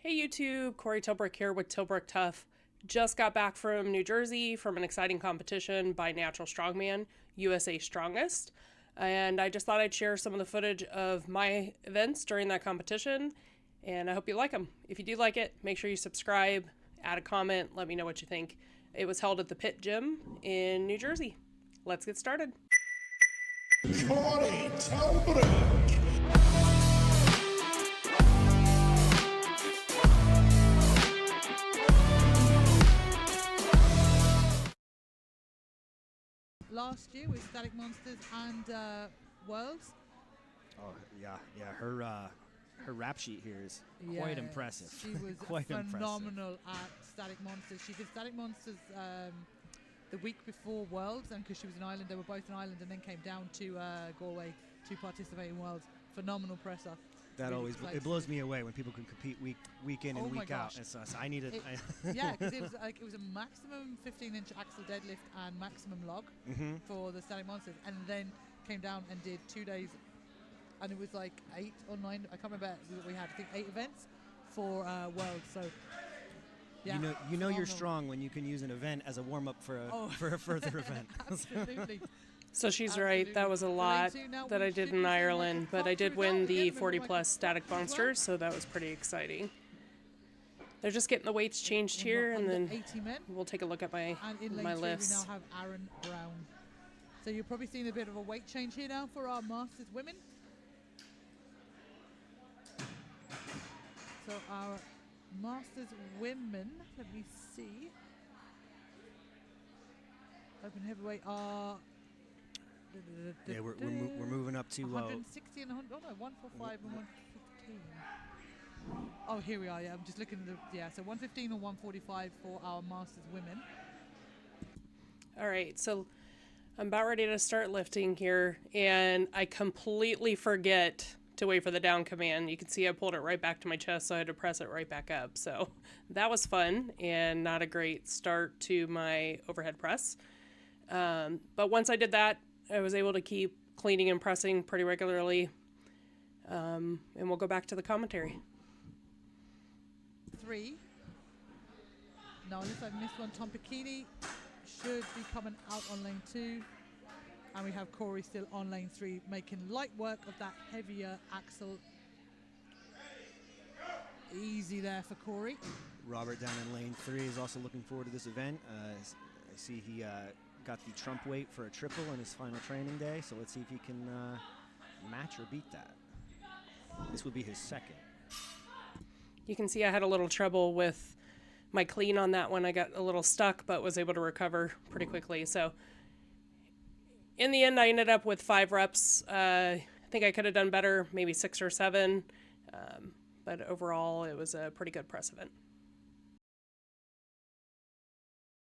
Hey YouTube, Corey Tilbrook here with Tilbrook Tough. Just got back from New Jersey from an exciting competition by Natural Strongman, USA Strongest. And I just thought I'd share some of the footage of my events during that competition. And I hope you like them. If you do like it, make sure you subscribe, add a comment, let me know what you think. It was held at the Pit Gym in New Jersey. Let's get started. Corey Tilbrook. Last year with Static Monsters and Worlds. Oh yeah. Her rap sheet here is quite impressive. She was quite phenomenal at Static Monsters. She did Static Monsters the week before Worlds, and because she was in Ireland, they were both in Ireland, and then came down to Galway to participate in Worlds. Phenomenal presser. That really always it blows me away when people can compete week in and week out. And so I need it. Yeah, because it was a maximum 15-inch axle deadlift and maximum log for the Static Monsters, and then came down and did 2 days, and it was like 8 or 9. I can't remember. We had I think 8 events for Worlds. So yeah, you know you're strong when you can use an event as a warm up for a further event. Absolutely. So she's right, that was a lot that I did in Ireland, but I did win the 40 plus Static Monsters, so that was pretty exciting. They're just getting the weights changed here, and then we'll take a look at my lifts. We now have Aaron Brown. So you're probably seeing a bit of a weight change here now for our Masters women. So our Masters women, let me see. Open heavyweight are... Yeah, we're moving up to 160 and 100. Oh no, 145 and 115. Oh, here we are. Yeah, I'm just looking at so 115 and 145 for our Masters women. All right, so I'm about ready to start lifting here, and I completely forget to wait for the down command. You can see I pulled it right back to my chest, so I had to press it right back up. So that was fun and not a great start to my overhead press. But once I did that, I was able to keep cleaning and pressing pretty regularly. And we'll go back to the commentary. 3. Now, unless I've missed one, Tom Picchini should be coming out on lane 2. And we have Corey still on lane 3, making light work of that heavier axle. Easy there for Corey. Robert down in lane 3 is also looking forward to this event. I see he got the trump weight for a triple in his final training day, so let's see if he can match or beat that. This would be his second. You can see I had a little trouble with my clean on that one. I got a little stuck, but was able to recover pretty quickly. So in the end, I ended up with 5 reps. I think I could have done better, maybe 6 or 7. But overall, it was a pretty good press event.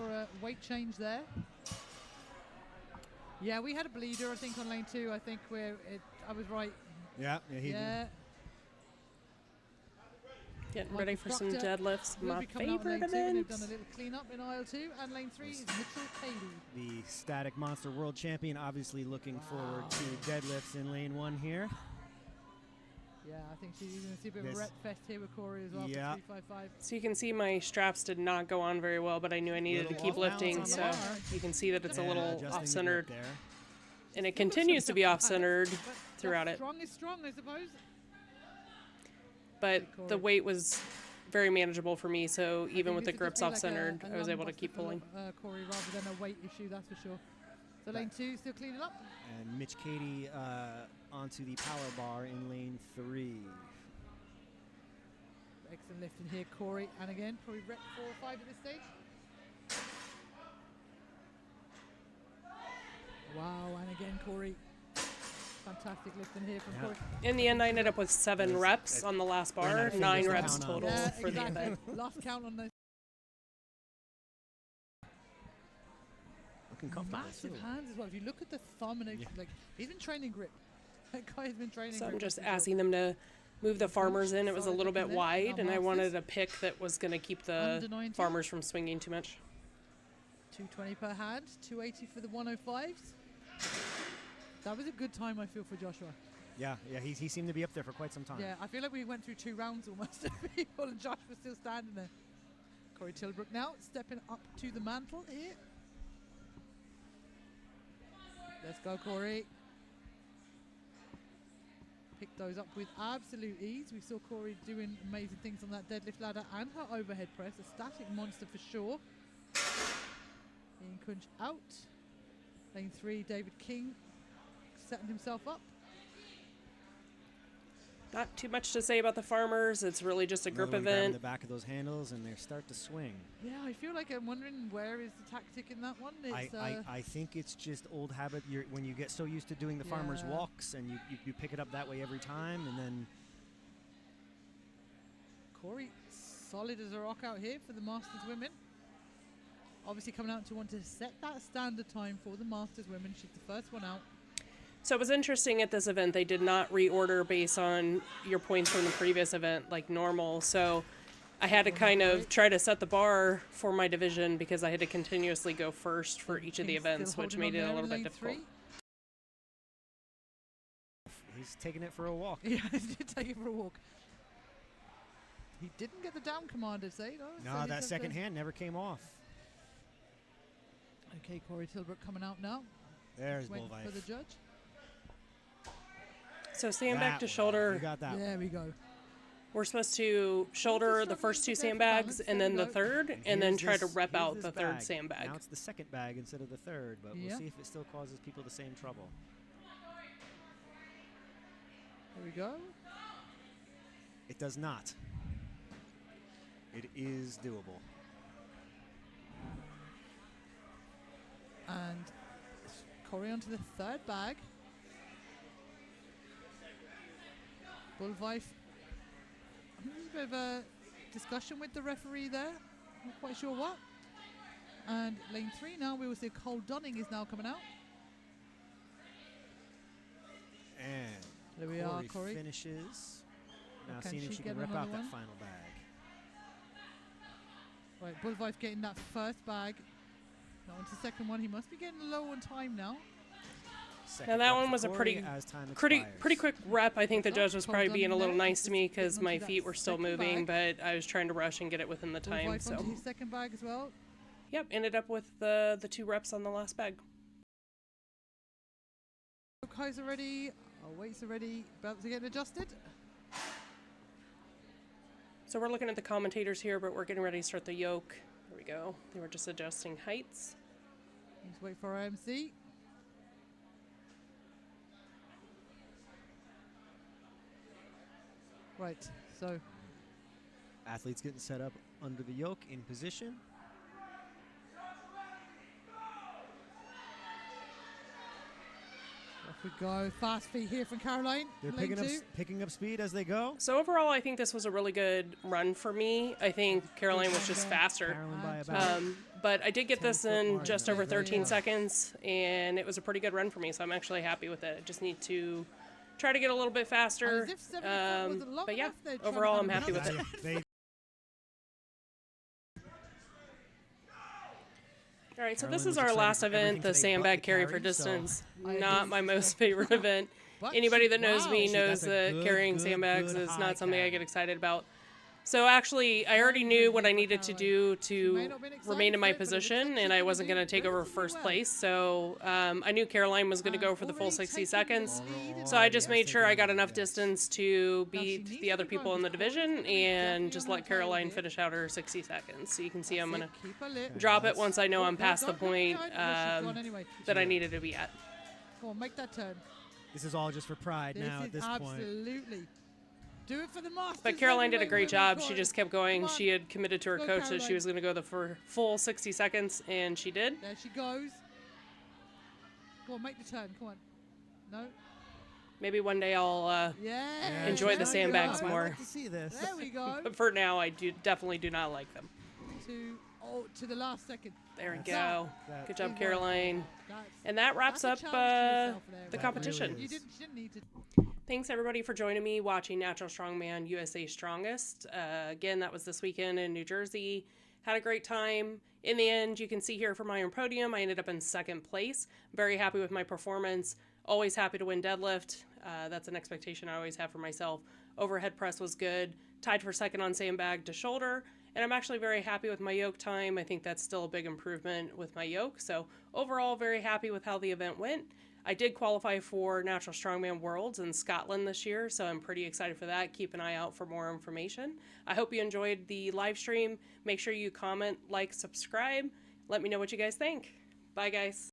For a weight change there. Yeah, we had a bleeder, I think, on lane 2. I think I was right. Yeah, he did. Getting ready for some deadlifts. My favorite event. They've done a little cleanup in aisle 2, and lane 3 is Mitchell Cady. The Static Monster World Champion, obviously looking forward to deadlifts in lane 1 here. Yeah, I think she's going to see a bit of a rep fest here with Corey as well. Yeah. For 355. So you can see my straps did not go on very well, but I knew I needed to keep lifting. So you can see that it's a little off-centered. And it continues to be off-centered throughout it. Strong is strong, I suppose. But the weight was very manageable for me, so even with the grips off-centered, I was able to keep pulling. Corey, rather than a weight issue, that's for sure. So lane 2 still cleaning up. And Mitch Cady onto the power bar in lane 3. Excellent lifting here, Corey. And again, probably rep 4 or 5 at this stage. Wow, and again, Corey. Fantastic lifting here from Corey. In the end, I ended up with 7 reps on the last bar, 9 reps total for the event. Last count on those. Looking comfortable. Massive hands as well. If you look at the thumb, and like he's been training grip. That guy has been training. So I'm just asking them to move the farmers in. It was a little bit wide, and I wanted a pick that was going to keep the farmers from swinging too much. 220 per hand, 280 for the 105s. That was a good time, I feel, for Joshua. Yeah, he seemed to be up there for quite some time. Yeah, I feel like we went through 2 rounds almost of people, and Josh was still standing there. Corey Tilbrook now stepping up to the mantle here. Let's go, Corey. Pick those up with absolute ease. We saw Corey doing amazing things on that deadlift ladder and her overhead press. A static monster for sure. Ian Kunch out. Lane 3, David King setting himself up. Not too much to say about the farmers. It's really just a Another group one grabbing event. the back of those handles, and they start to swing. Yeah, I feel like I'm wondering where is the tactic in that one. It's, I think it's just old habit. When you get so used to doing the farmer's Yeah. walks, and you pick it up that way every time, and then Corey solid as a rock out here for the Masters women. Obviously coming out to want to set that standard time for the Masters women. She's the first one out. So it was interesting at this event. They did not reorder based on your points from the previous event like normal. So I had to kind of try to set the bar for my division because I had to continuously go first for each of the King's still events, which holding made on it a there little in bit lane difficult. 3. he's taking it for a walk. Yeah, he did take it for a walk. He didn't get the down command, I'd say. No, that second hand never came off. Okay, Corey Tilbrook coming out now. There's Waiting for the Bullvife. judge. So sandbag to You shoulder. got that. There we go. We're supposed to shoulder the first 2 sandbags and then the third, and then try to rep out the third sandbag. Now it's the second bag instead of the third, but Yeah. we'll see if it still causes people the same trouble. There we go. It does not. It is doable. And Corey onto the third bag. Bullvife. There's a bit of a discussion with the referee there. Not quite sure what. And lane 3 now, we will see Cole Dunning is now coming out. And There we are, Corey. finishes. Now Can seeing if she she get can rip another out one? that final bag. Right, Bullvife getting that first bag. Now onto the second one. He must be getting low on time now. Second that rep one for was a Corey pretty as time Pretty expires. quick rep. I think the So, judge was Cole probably being a Dunning little there. nice to me because Getting my onto feet that were still second moving, bag. but I was trying to rush and get it within the time. Bullvife So onto his second bag as well. yep, ended up with the 2 reps on the last bag. Highs are ready. Our weights are ready. Belts are getting adjusted. So we're looking at the commentators here, but we're getting ready to start the yoke. There we go. They were just adjusting heights. Let's wait for our MC. Right, so Athletes getting set up under the yoke in position. off we go. Fast feet here from Caroline. They're lane 2. picking up speed as they go. So overall, I think this was a really good run for me. I think Caroline was just faster. Carolyn by And about But I did get 10 this foot in margin. just over Yeah. 13 seconds, and it was a pretty good run for me, so I'm actually happy with it. I just need to try to get a little bit faster. As if 74 wasn't long But yeah, enough there, trying overall, to I'm happy with it. They All right, so Caroline this was is our excited last for everything event, the today but sandbag the carry for carry, so- distance. I Not agree. my most favorite event. But Anybody she- that knows wow. me She- knows that's a that good, carrying good, sandbags good is high not something I carry. get excited about. So actually, I already knew what I needed to do may to not have been excited remain in for my it, but it looks like position, she and I can wasn't do going to take over relatively first well. place. So I knew Caroline was going to And go for the full already 60 taking the seconds. lead in So I the just yes, made sure I got taking- enough yes. distance to Now, she beat needs the to other be going people in the because Corey's division gonna be and definitely just on her let tail Caroline here. finish out her 60 seconds. So you can see I'm going to Keep her lip. drop it That's- once I know Oh, I'm well past the done, point Caroline. Well, she's gone anyway. that I Yeah. needed to be at. Come on, make that turn. This is all just for pride This now is at this point. absolutely. Do it for the Masters. But Caroline did a heavyweight great women's job. She title. just kept going. Come on. She had committed to her Go, coach that she Caroline. was going to go the full 60 seconds, and she did. There she goes. Go on, make the turn. Come on. No. Maybe one day I'll. Yeah. Enjoy the there we sandbags go. more. I'd like to see this. There we go. But for now, I definitely do not like them. To the last second. There we That's- go. that Good job, is Caroline. That's, And that wraps that's a up challenge to yourself there, the right? competition. really You is. didn't need to. Thanks everybody for joining me watching Natural Strongman USA Strongest. Again, that was this weekend in New Jersey. Had a great time. In the end, you can see here from my own podium, I ended up in second place. Very happy with my performance. Always happy to win deadlift. That's an expectation I always have for myself. Overhead press was good. Tied for second on sandbag to shoulder. And I'm actually very happy with my yoke time. I think that's still a big improvement with my yoke. So overall, very happy with how the event went. I did qualify for Natural Strongman Worlds in Scotland this year, so I'm pretty excited for that. Keep an eye out for more information. I hope you enjoyed the live stream. Make sure you comment, like, subscribe. Let me know what you guys think. Bye, guys.